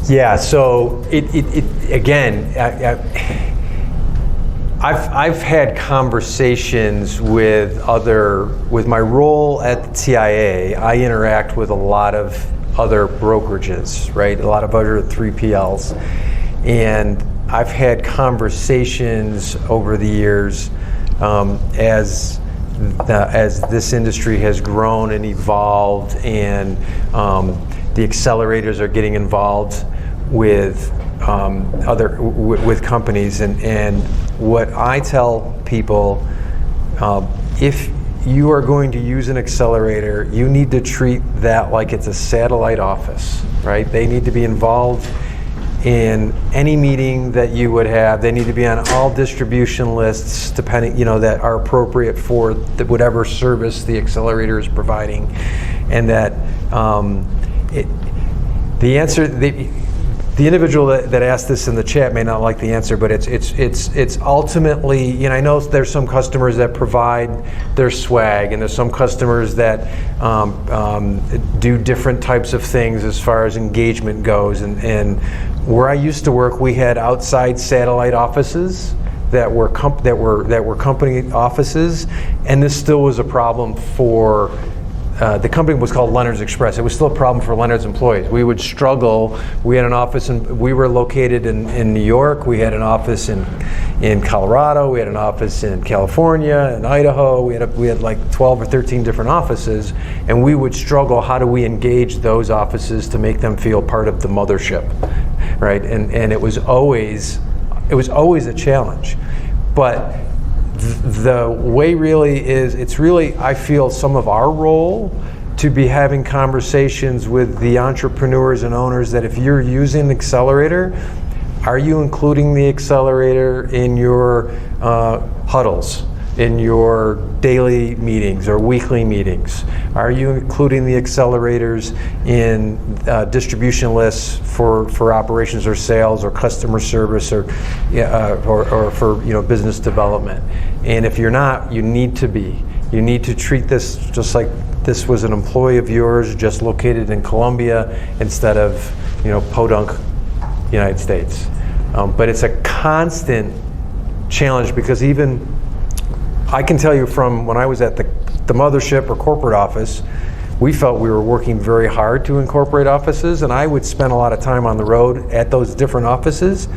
Yeah, so I've had conversations with my role at the TIA, I interact with a lot of other brokerages, right? A lot of other 3PLs. And I've had conversations over the years as this industry has grown and evolved, and the accelerators are getting involved with with companies, and what I tell people, if you are going to use an accelerator, you need to treat that like it's a satellite office, right? They need to be involved in any meeting that you would have. They need to be on all distribution lists, depending, that are appropriate for whatever service the accelerator is providing, and that the individual that asked this in the chat may not like the answer, but it's ultimately, I know there's some customers that provide their swag, and there's some customers that do different types of things as far as engagement goes. And where I used to work, we had outside satellite offices that were company offices, and this still was a problem for. The company was called Leonard's Express. It was still a problem for Leonard's employees. We would struggle. We had an office, we were located in New York. We had an office in Colorado. We had an office in California, in Idaho. We had like 12 or 13 different offices, and we would struggle. How do we engage those offices to make them feel part of the mothership, right? And it was always a challenge, but. The way really is, it's really, I feel, some of our role to be having conversations with the entrepreneurs and owners that if you're using the accelerator, are you including the accelerator in your huddles, in your daily meetings or weekly meetings? Are you including the accelerators in distribution lists for operations or sales or customer service or for business development? And if you're not, you need to be. You need to treat this just like this was an employee of yours just located in Colombia instead of podunk United States. But it's a constant challenge, because even I can tell you from when I was at the mothership or corporate office, we felt we were working very hard to incorporate offices, and I would spend a lot of time on the road at those different offices,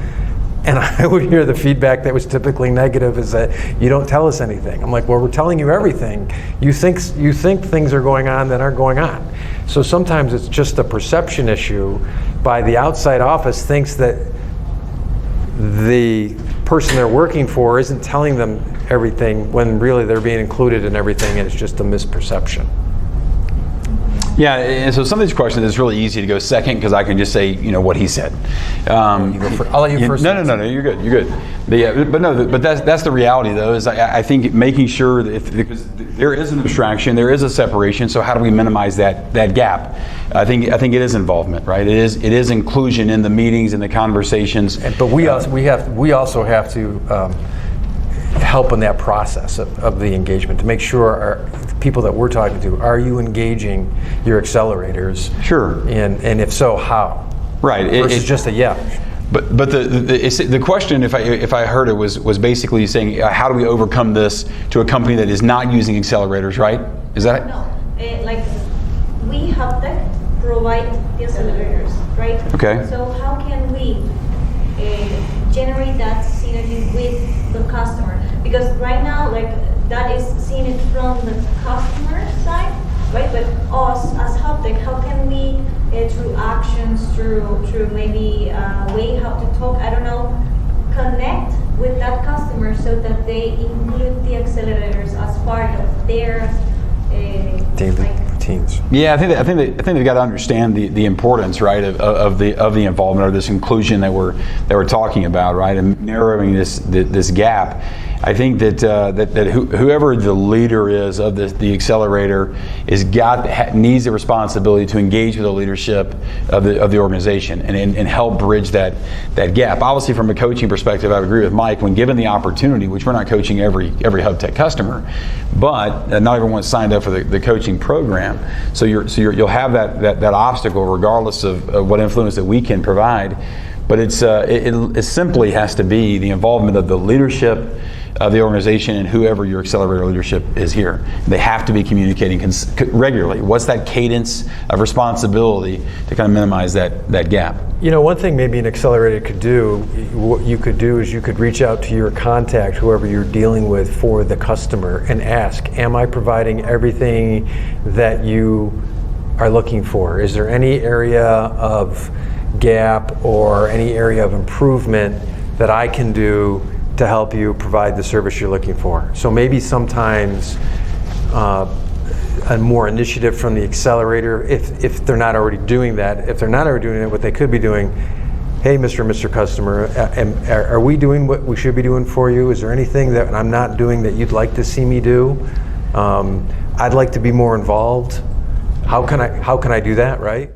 and I would hear the feedback that was typically negative, is that you don't tell us anything. I'm like, well, we're telling you everything. You think things are going on that aren't going on. So sometimes it's just a perception issue by the outside office thinks that the person they're working for isn't telling them everything when really they're being included in everything, and it's just a misperception. Yeah, and so some of these questions, it's really easy to go second because I can just say, what he said. I'll let you first. No, you're good. But that's the reality, though. Is I think making sure that because there is an abstraction, there is a separation. So how do we minimize that gap? I think it is involvement, right? It is inclusion in the meetings and the conversations. But we also have to help in that process of the engagement to make sure our people that we're talking to, are you engaging your accelerators? Sure. And if so, how? Right. Versus just a yeah. But the question, if I heard it, was basically saying, how do we overcome this to a company that is not using accelerators, right? Is that? No, like we Hubtek provide the accelerators, right? Okay. So how can we generate that synergy with the customer? Because right now, like that is seen it from the customer side, right? But us as Hubtek, how can we, through actions, through maybe way how to talk, I don't know, connect with that customer so that they include the accelerators as part of their daily routines. Yeah, I think they've got to understand the importance, right, of the involvement or this inclusion that we're talking about, right, and narrowing this gap. I think that whoever the leader is of the accelerator needs the responsibility to engage with the leadership of the organization and help bridge that gap. Obviously, from a coaching perspective, I would agree with Mike. When given the opportunity, which we're not coaching every Hubtek customer, but not everyone's signed up for the coaching program. So you'll have that obstacle regardless of what influence that we can provide. But it simply has to be the involvement of the leadership of the organization and whoever your accelerator leadership is here. They have to be communicating regularly. What's that cadence of responsibility to kind of minimize that gap? You know, one thing maybe an accelerator could do, what you could do is you could reach out to your contact, whoever you're dealing with for the customer, and ask, am I providing everything that you are looking for? Is there any area of gap or any area of improvement that I can do to help you provide the service you're looking for? So maybe sometimes a more initiative from the accelerator, if they're not already doing that. If they're not already doing it, what they could be doing, hey, Mr. Customer, are we doing what we should be doing for you? Is there anything that I'm not doing that you'd like to see me do? I'd like to be more involved. How can I do that, right?